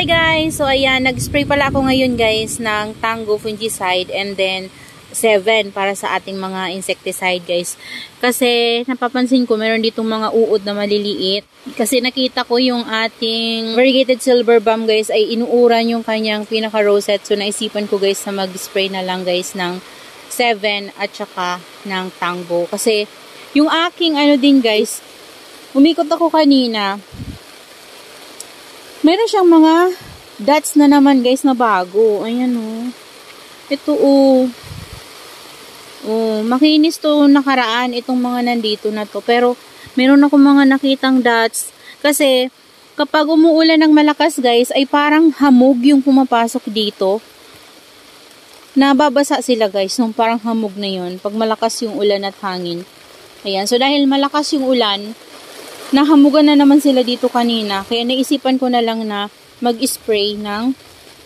Hi guys! So ayan, nag-spray pala ako ngayon guys ng Tango fungicide and then 7 para sa ating mga insecticide guys. Kasi napapansin ko meron ditong mga uod na maliliit. Kasi nakita ko yung ating variegated silver bomb guys ay inuuran yung kanyang pinaka-rosette. So naisipan ko guys na mag-spray na lang guys ng 7 at saka ng Tango. Kasi yung aking ano din guys, umikot ako kanina. Meron siyang mga dots na naman guys na bago. Ayan o. Ito o. Oh, makinis to nakaraan itong mga nandito na to. Pero meron ako mga nakitang dots. Kasi kapag umuulan ng malakas guys ay parang hamog yung pumapasok dito. Nababasa sila guys nung parang hamog na yun. Pag malakas yung ulan at hangin. Ayan. So dahil malakas yung ulan, nahamugan na naman sila dito kanina. Kaya naisipan ko na lang na mag-spray ng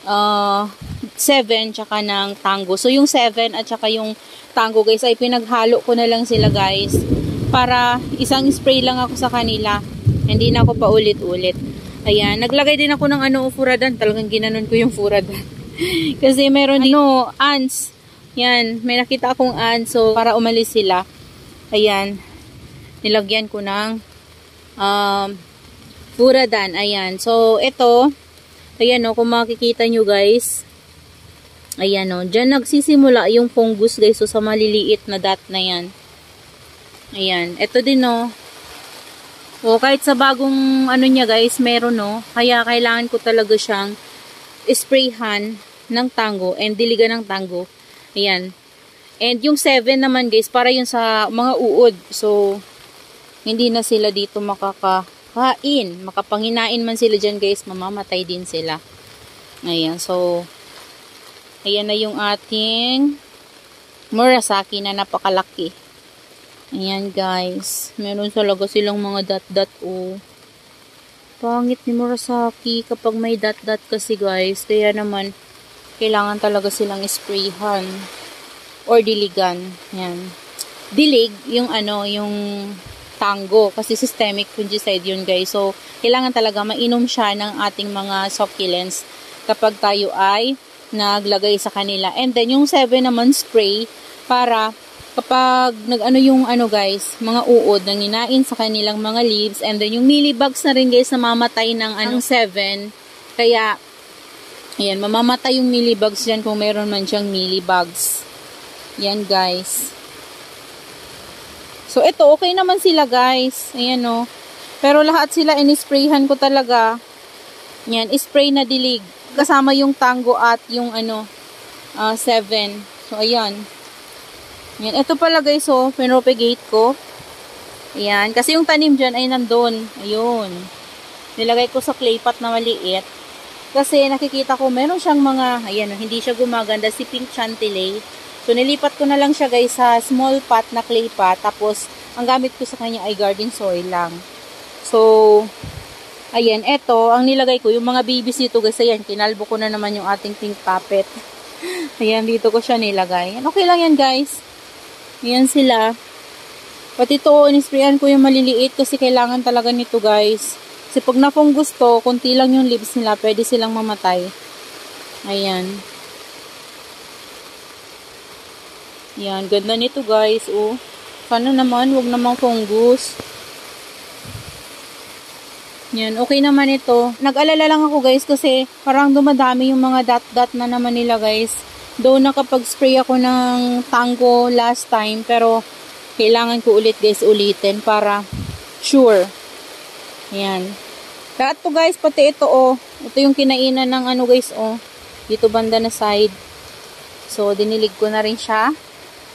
7 tsaka ng Tango. So yung 7 at tsaka yung Tango guys ay pinaghalo ko na lang sila guys. Para isang spray lang ako sa kanila. Hindi na ako paulit-ulit. Ayan. Naglagay din ako ng furadan. Talagang ginanon ko yung furadan. Kasi meron ants. Yan. May nakita akong ants. So para umalis sila. Ayan. Nilagyan ko ng furadan. Ayan. So, ito. Ayan o. Kung makikita nyo guys. Ayan o. Diyan nagsisimula yung fungus guys. So, sa maliliit na dot na yan. Ayan. Ito din o. O, kahit sa bagong niya guys, meron o. Kaya kailangan ko talaga siyang sprayhan ng Tango and diligan ng Tango. Ayan. And yung 7 naman guys, para yun sa mga uod. So, hindi na sila dito makakain. Makapanginain man sila dyan guys, mamamatay din sila. Ayan, so, ayan na yung ating Murasaki na napakalaki. Ayan guys, meron talaga silang mga dot-dot o. Pangit ni Murasaki kapag may dot-dot kasi guys. Kaya naman, kailangan talaga silang sprayhan or diligan. Ayan. Dilig, yung yung Tango. Kasi systemic fungicide yun guys. So, kailangan talaga mainom siya ng ating mga succulents kapag tayo ay naglagay sa kanila. And then, yung 7 naman spray para kapag yung guys, mga uod na nginain sa kanilang mga leaves. And then, yung mealybugs na rin guys na mamatay ng 7. Kaya, ayan, mamamatay yung mealybugs dyan kung meron man siyang mealybugs. Yan guys. So, ito, okay naman sila, guys. Ayan, o. Pero lahat sila, in-sprayhan ko talaga. Yan, spray na dilig. Kasama yung Tango at yung, 7. So, ayan. Yan, ito pala, guys, o. Pinropagate ko. Ayan. Kasi yung tanim dyan ay nandun. Ayun. Nilagay ko sa clay pot na maliit. Kasi nakikita ko, meron siyang mga, ayan, hindi siya gumaganda. Si Pink Chantilly. So, nilipat ko na lang siya guys sa small pot na clay pot. Tapos, ang gamit ko sa kanya ay garden soil lang. So, ayan, eto, ang nilagay ko, yung mga babies dito guys, ayan, kinalbo ko na naman yung ating pink puppet. Ayan, dito ko siya nilagay. Okay lang yan guys. Ayan sila. Pati ito, inisprayan ko yung maliliit kasi kailangan talaga nito guys. Kasi pag na-fungus to, kunti lang yung leaves nila, pwede silang mamatay. Ayan. Yan, ganda nito guys, oh. Sana naman, wag namang fungus. Yan, okay naman ito. Nag-alala lang ako guys kasi parang dumadami yung mga dot-dot na naman nila guys. Though nakapag-spray ako ng Tango last time, pero kailangan ko ulit guys ulitin para sure. Yan. Lahat to guys, pati ito oh. Ito yung kinainan ng guys oh. Dito banda na side. So, dinilig ko na rin siya.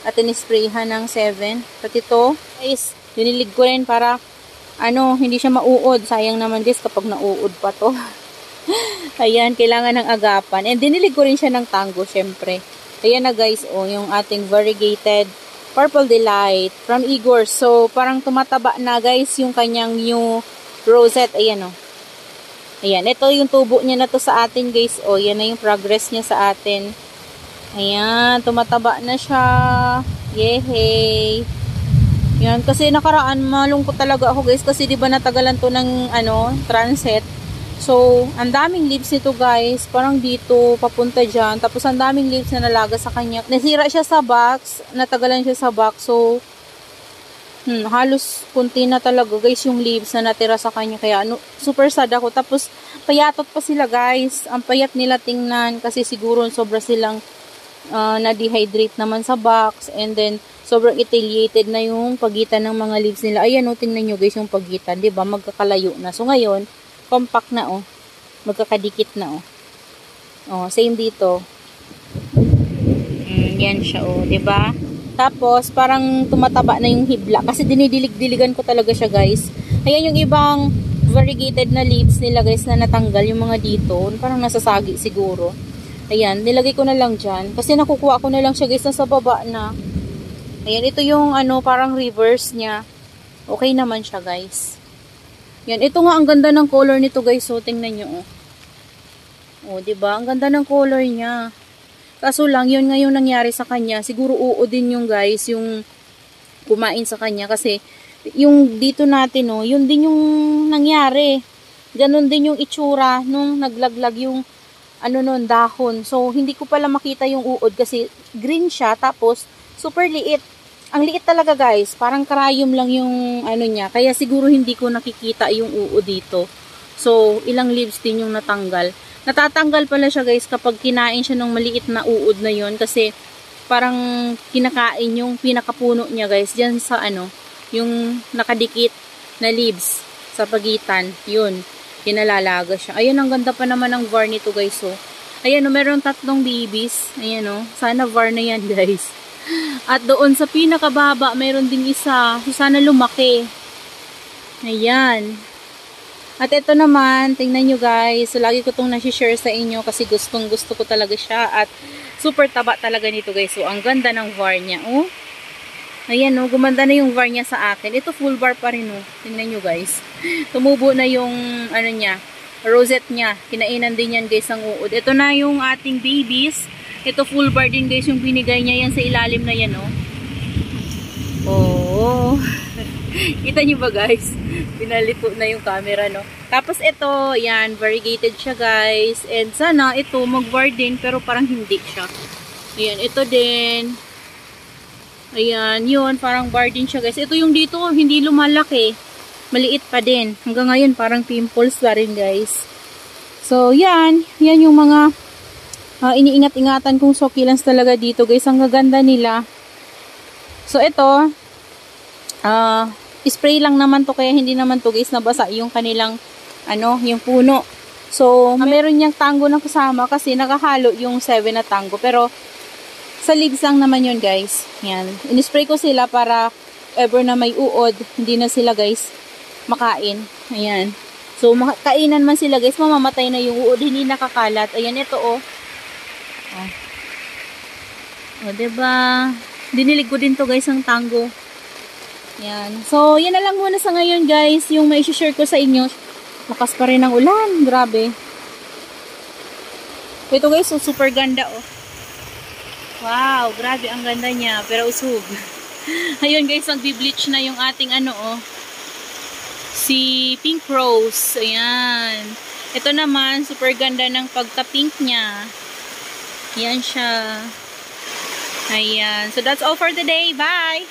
At inisprayhan ng 7. Pati ito, guys, dinilig ko rin para, hindi siya mauod. Sayang naman guys kapag nauud pa to. Ayan, kailangan ng agapan. And dinilig ko rin siya ng Tango, syempre. Ayan na guys, oh, yung ating variegated Purple Delight from Igor. So, parang tumataba na guys yung kanyang new rosette. Ayan, oh. Ayan, ito yung tubo niya na to sa atin guys. Oh, yan na yung progress niya sa atin. Ayan, tumataba na siya. Yehey. Yan, kasi nakaraan malungkot talaga ako guys kasi 'di ba natagalan to ng transit. So, ang daming leaves nito guys. Parang dito, papunta dyan. Tapos, ang daming leaves na nalaga sa kanya. Nasira siya sa box. Natagalan siya sa box. So, halos kunti na talaga guys yung leaves na natira sa kanya. Kaya, super sad ako. Tapos, payatot pa sila guys. Ang payat nila tingnan. Kasi siguro, sobra silang na-dehydrate naman sa box. And then, sobrang etiolated na yung pagitan ng mga leaves nila. Ayan o, tingnan nyo guys yung pagitan. Diba? Magkakalayo na. So, ngayon, compact na oh. Magkakadikit na oh. Oh, same dito. Yan siya oh, 'di ba? Tapos parang tumataba na yung hibla kasi dinidilig-diligan ko talaga siya, guys. Ayan yung ibang variegated na leaves nila, guys, na natanggal yung mga dito. Parang nasasagi siguro. Ayan, nilagay ko na lang diyan kasi nakukuha ko na lang siya, guys, nasa baba na. Ayan, ito yung ano, parang reverse niya. Okay naman siya, guys. Yan, ito nga ang ganda ng color nito, guys. So, tingnan nyo, oh. Oh, 'di ba? Ang ganda ng color niya. Kaso lang, yun nga yung nangyari sa kanya. Siguro oo din yung, guys, yung kumain sa kanya kasi yung dito natin, oh, yun din yung nangyari. Ganon din yung itsura nung naglaglag yung ano nun, dahon. So, hindi ko pala makita yung uod kasi green siya, tapos super liit. Ang liit talaga, guys. Parang karayom lang yung ano niya. Kaya siguro hindi ko nakikita yung uod dito. So, ilang leaves din yung natanggal. Natatanggal pala siya, guys, kapag kinain siya ng maliit na uod na yon. Kasi parang kinakain yung pinakapuno niya, guys. Diyan sa ano, yung nakadikit na leaves sa pagitan. Yun. Kinalalaga siya. Ayan, ang ganda pa naman ng var nito, guys. So, ayan, oh, meron 3 babies. Ayan, oh. Sana var na yan, guys. At doon sa pinakababa, mayroon ding isa. So, sana lumaki. Ayan. At ito naman, tingnan nyo, guys. So, lagi ko itong nasi-share sa inyo kasi gustong gusto ko talaga siya. At super taba talaga nito, guys. So, ang ganda ng var niya. Oh. Ayan, oh. Gumanda na yung var niya sa akin. Ito full var pa rin, oh. Tingnan nyo, guys. Tumubo na yung, ano niya, rosette niya. Kinainan din yan, guys, ang uod. Ito na yung ating babies. Ito full bar din, guys, yung binigay niya yan sa ilalim na yan, oh. Oh. Kita niyo ba, guys? Pinaliko na yung camera, no? Tapos ito, yan, variegated siya, guys. And sana ito mag-var din, pero parang hindi siya. Ayan, ito din. Ayan, yun, parang bar din siya, guys. Ito yung dito, hindi lumalaki. Maliit pa din. Hanggang ngayon, parang pimples pa rin, guys. So, yan. Yan yung mga iniingat-ingatan kong succulents talaga dito, guys. Ang gaganda nila. So, ito, spray lang naman to, kaya hindi naman to, guys, nabasa yung kanilang, ano, yung puno. So, meron niyang tango na kasama kasi nakahalo yung 7 na tango. Pero, sa leaves lang naman yun, guys. Yan. In-spray ko sila para ever na may uod, hindi na sila, guys, makain. Ayan. So, kainan man sila, guys, mamamatay na yung uod, hindi nakakalat. Ayan, ito, oh. Oh. O, diba? Dinilig ko din to, guys, ang tango. Yan. So, yan na lang muna sa ngayon, guys. Yung may share ko sa inyo. Lakas pa rin ang ulan. Grabe. Ito, guys, so, super ganda, oh. Wow, grabe, ang ganda niya. Pero usog. Ayun, guys, magbi-bleach na yung ating ano, oh. Si Pink Rose. Ayan. Ito naman, super ganda ng pagka-pink niya. Yan siya. Ayan. So, that's all for today. Bye!